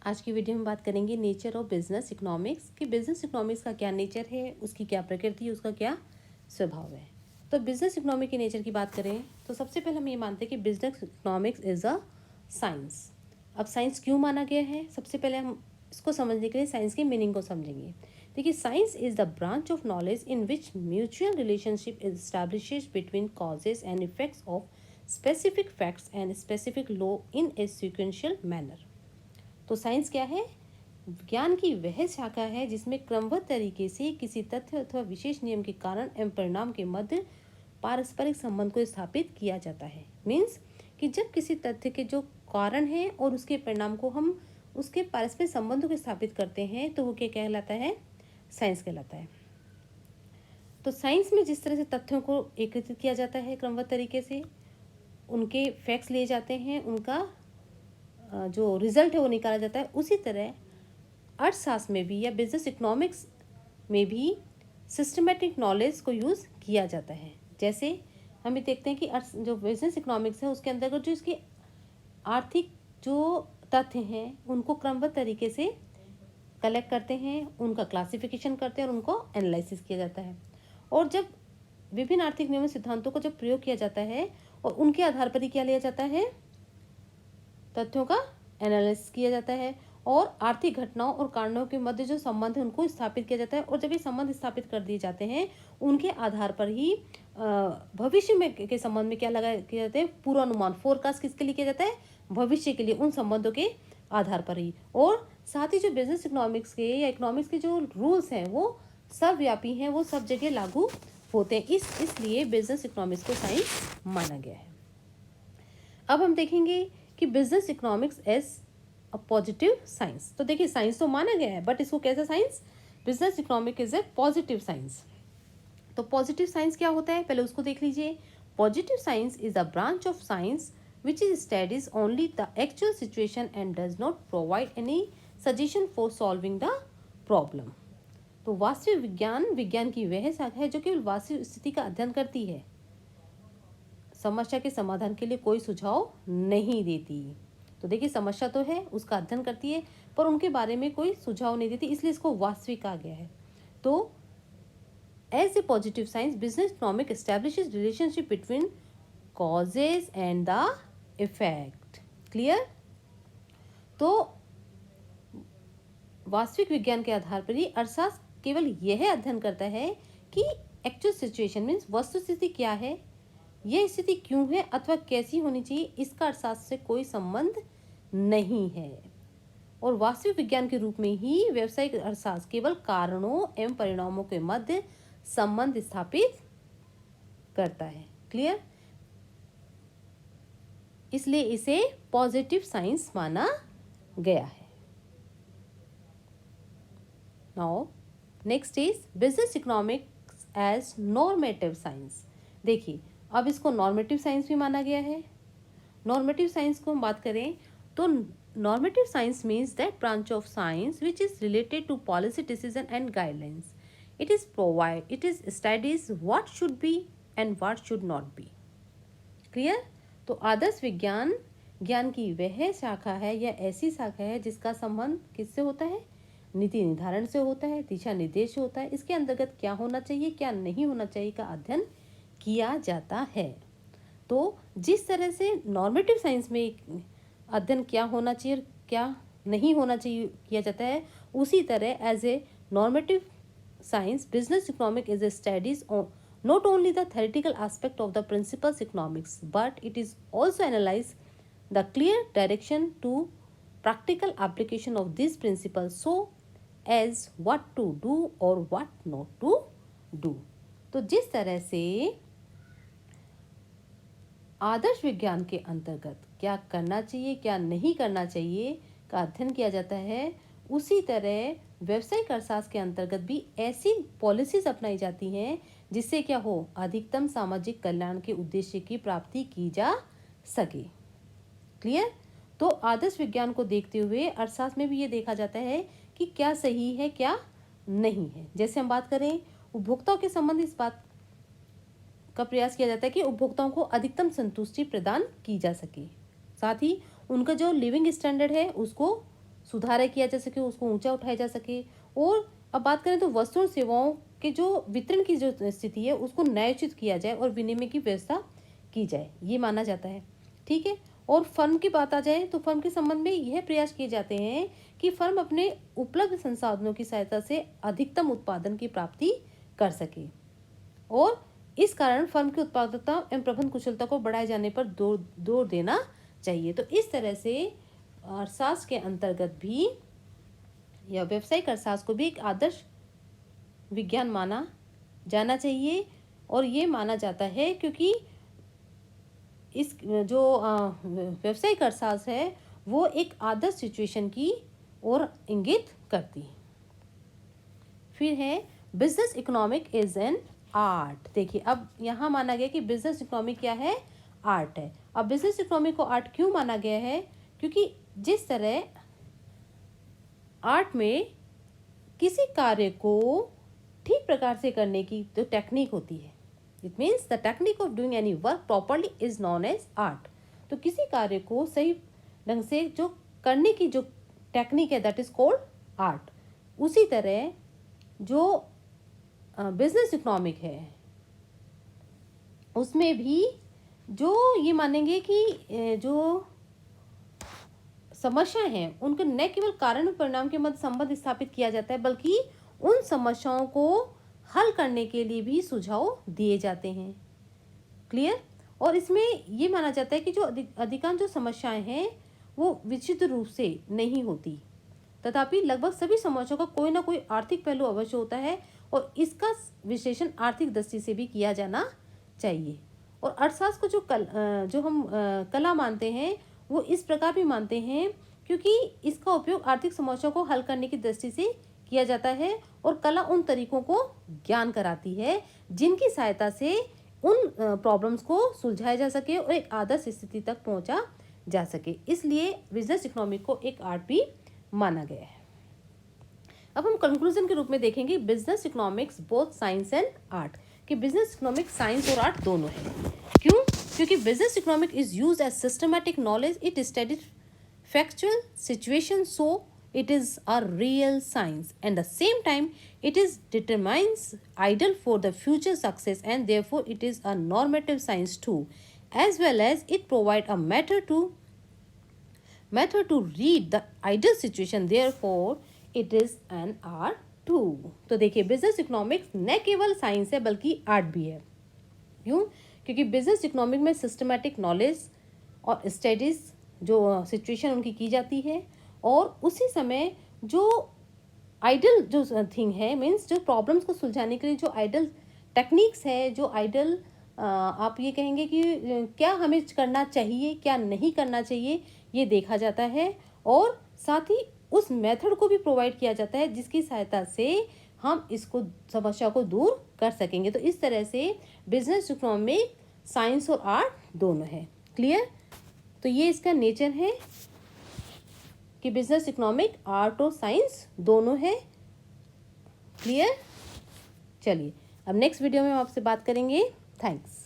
आज की वीडियो में बात करेंगे नेचर ऑफ बिजनेस इकोनॉमिक्स कि बिजनेस इकोनॉमिक्स का क्या नेचर है, उसकी क्या प्रकृति है, उसका क्या स्वभाव है। तो बिजनेस इकोनॉमिक के नेचर की बात करें तो सबसे पहले हम ये मानते हैं कि business economics is a science. अब साइंस क्यों माना गया है, सबसे पहले हम इसको समझने के लिए साइंस की मीनिंग को समझेंगे। देखिए, science is the branch of knowledge in which mutual relationship is established between causes and effects of specific facts and specific law in a sequential manner. तो साइंस क्या है? ज्ञान की वह शाखा है जिसमें क्रमबद्ध तरीके से किसी तथ्य अथवा विशेष नियम के कारण एवं परिणाम के मध्य पारस्परिक संबंध को स्थापित किया जाता है। मीन्स कि जब किसी तथ्य के जो कारण है और उसके परिणाम को हम उसके पारस्परिक संबंधों को स्थापित करते हैं तो वो क्या कहलाता है? साइंस कहलाता है। तो साइंस में जिस तरह से तथ्यों को एकत्रित किया जाता है क्रमबद्ध तरीके से, उनके फैक्ट्स लिए जाते हैं, उनका जो रिजल्ट है वो निकाला जाता है, उसी तरह अर्थशास्त्र में भी या बिजनेस इकोनॉमिक्स में भी सिस्टमेटिक नॉलेज को यूज़ किया जाता है। जैसे हम ये देखते हैं कि अर्थ जो बिजनेस इकोनॉमिक्स है उसके अंतर्गत जो इसके आर्थिक जो तथ्य हैं उनको क्रमबद्ध तरीके से कलेक्ट करते हैं, उनका क्लासिफिकेशन करते हैं और उनको एनालिसिस किया जाता है। और जब विभिन्न आर्थिक नियमों सिद्धांतों को जब प्रयोग किया जाता है और उनके आधार पर ही क्या लिया जाता है? तथ्यों का एनालिसिस किया जाता है और आर्थिक घटनाओं और कारणों के मध्य जो संबंध है उनको स्थापित किया जाता है। और जब ये संबंध स्थापित कर दिए जाते हैं उनके आधार पर ही भविष्य में के संबंध में क्या लगा किया जाता है? पूर्वानुमान, फोरकास्ट किसके लिए किया जाता है? भविष्य के लिए, उन संबंधों के आधार पर ही। और साथ ही जो बिजनेस इकोनॉमिक्स के या इकोनॉमिक्स के जो रूल्स हैं वो सर्वव्यापी हैं, वो सब जगह लागू होते हैं। इसलिए बिजनेस इकोनॉमिक्स को साइंस माना गया है। अब हम देखेंगे कि business economics as a positive science. तो देखिए, साइंस तो माना गया है बट इसको कैसा science? Business economic is A positive science. तो पॉजिटिव साइंस क्या होता है, पहले उसको देख लीजिए। Positive science is a branch of science which is studies only the actual situation and does not provide any suggestion for solving the problem. तो वास्तविक विज्ञान विज्ञान की वह शाखा है जो केवल वास्तविक स्थिति का अध्ययन करती है, समस्या के समाधान के लिए कोई सुझाव नहीं देती। तो देखिए, समस्या तो है, उसका अध्ययन करती है पर उनके बारे में कोई सुझाव नहीं देती, इसलिए इसको वास्तविक कहा गया है। तो as a positive science business economic establishes relationship between causes and the effect. Clear? तो वास्तविक विज्ञान के आधार पर ही अर्थशास्त्र केवल यह अध्ययन करता है कि एक्चुअल सिचुएशन मीन्स वस्तुस्थिति क्या है, यह स्थिति क्यों है अथवा कैसी होनी चाहिए, इसका अर्थशास्त्र से कोई संबंध नहीं है। और वास्तविक विज्ञान के रूप में ही व्यावसायिक अर्थशास्त्र केवल कारणों एवं परिणामों के मध्य संबंध स्थापित करता है। क्लियर? इसलिए इसे पॉजिटिव साइंस माना गया है। Now next is business economics as normative science. देखिए, अब इसको नॉर्मेटिव साइंस भी माना गया है। नॉर्मेटिव साइंस को हम बात करें तो normative science means that branch of science which is related to policy decision and guidelines. It is studies what should be and what should not be. Clear? तो आदर्श विज्ञान ज्ञान की वह शाखा है या ऐसी शाखा है जिसका संबंध किससे होता है? नीति निर्धारण से होता है, दिशा निर्देश से होता है। इसके अंतर्गत क्या होना चाहिए, क्या नहीं होना चाहिए का अध्ययन किया जाता है। तो जिस तरह से नॉर्मेटिव साइंस में अध्ययन क्या होना चाहिए और क्या नहीं होना चाहिए किया जाता है, उसी तरह as a normative science business economic is a studies not only the theoretical aspect of the principles economics but it is also analyze the clear direction to practical application of these principles so as what to do or what not to do। तो जिस तरह से आदर्श विज्ञान के अंतर्गत क्या करना चाहिए क्या नहीं करना चाहिए का अध्ययन किया जाता है, उसी तरह व्यावसायिक अर्थशास्त्र के अंतर्गत भी ऐसी पॉलिसीज अपनाई जाती हैं जिससे क्या हो, अधिकतम सामाजिक कल्याण के उद्देश्य की प्राप्ति की जा सके। क्लियर? तो आदर्श विज्ञान को देखते हुए अर्थशास्त्र में भी ये देखा जाता है कि क्या सही है क्या नहीं है। जैसे हम बात करें उपभोक्ताओं के संबंध, इस बात का प्रयास किया जाता है कि उपभोक्ताओं को अधिकतम संतुष्टि प्रदान की जा सके, साथ ही उनका जो लिविंग स्टैंडर्ड है उसको सुधार किया जा सके, उसको ऊंचा उठाया जा सके। और अब बात करें तो वस्तु और सेवाओं के जो वितरण की जो स्थिति है उसको न्यायोचित किया जाए और विनिमय की व्यवस्था की जाए, ये माना जाता है। ठीक है। और फर्म की बात आ जाए तो फर्म के संबंध में यह प्रयास किए जाते हैं कि फर्म अपने उपलब्ध संसाधनों की सहायता से अधिकतम उत्पादन की प्राप्ति कर सके और इस कारण फर्म की उत्पादकता एवं प्रबंधन कुशलता को बढ़ाए जाने पर जोर देना चाहिए। तो इस तरह से अर्थशास्त्र के अंतर्गत भी या व्यावसायिक अर्थशास्त्र को भी एक आदर्श विज्ञान माना जाना चाहिए। और ये माना जाता है क्योंकि इस जो व्यावसायिक अर्थशास्त्र है वो एक आदर्श सिचुएशन की ओर इंगित करती है। फिर है business economic is an art. देखिए अब यहाँ माना गया कि बिजनेस इकोनॉमिक क्या है, आर्ट है। अब बिजनेस इकोनॉमिक को आर्ट क्यों माना गया है, क्योंकि जिस तरह आर्ट में किसी कार्य को ठीक प्रकार से करने की जो टेक्निक होती है, it means the technique of doing any work properly is known as art. तो किसी कार्य को सही ढंग से जो करने की जो टेक्निक है दैट इज कॉल्ड आर्ट। उसी तरह जो बिजनेस इकोनॉमिक है उसमें भी जो ये मानेंगे कि जो समस्या है उनके न केवल कारण और परिणाम के मध्य संबंध स्थापित किया जाता है बल्कि उन समस्याओं को हल करने के लिए भी सुझाव दिए जाते हैं। क्लियर। और इसमें ये माना जाता है कि जो अधिकांश जो समस्याएं हैं वो विचित्र रूप से नहीं होती, तथापि लगभग सभी समस्याओं का कोई ना कोई आर्थिक पहलू अवश्य होता है और इसका विश्लेषण आर्थिक दृष्टि से भी किया जाना चाहिए। और अर्थशास्त्र को जो हम कला मानते हैं वो इस प्रकार भी मानते हैं क्योंकि इसका उपयोग आर्थिक समस्याओं को हल करने की दृष्टि से किया जाता है और कला उन तरीकों को ज्ञान कराती है जिनकी सहायता से उन प्रॉब्लम्स को सुलझाया जा सके और एक आदर्श स्थिति तक पहुंचा जा सके। इसलिए बिजनेस इकोनॉमिक को एक आर्ट भी माना गया है। अब हम कंक्लूजन के रूप में देखेंगे business economics both science and art, कि बिजनेस इकोनॉमिक्स साइंस और आर्ट दोनों है। क्यों? क्योंकि business economic is used as systematic knowledge, it studies factual situation, so it is a real science and at the same time it is determines ideal for the future success and therefore it is a normative science too, as well as it provide a method to read the ideal situation, therefore it is an art too। तो देखिए business economics न केवल science है बल्कि art भी है। क्यों? क्योंकि बिजनेस इकोनॉमिक में सिस्टमैटिक नॉलेज और स्टडीज जो सिचुएशन उनकी की जाती है और उसी समय जो आइडल जो थिंग है मीन्स जो प्रॉब्लम्स को सुलझाने के लिए जो आइडल टेक्निक्स है, जो आइडल आप ये कहेंगे कि क्या हमें करना चाहिए क्या नहीं करना चाहिए, ये देखा जाता है और साथ ही उस मेथड को भी प्रोवाइड किया जाता है जिसकी सहायता से हम इसको समस्या को दूर कर सकेंगे। तो इस तरह से बिजनेस इकोनॉमिक साइंस और आर्ट दोनों है। क्लियर। तो ये इसका नेचर है कि बिजनेस इकोनॉमिक आर्ट और साइंस दोनों है। क्लियर। चलिए अब नेक्स्ट वीडियो में हम आपसे बात करेंगे। थैंक्स।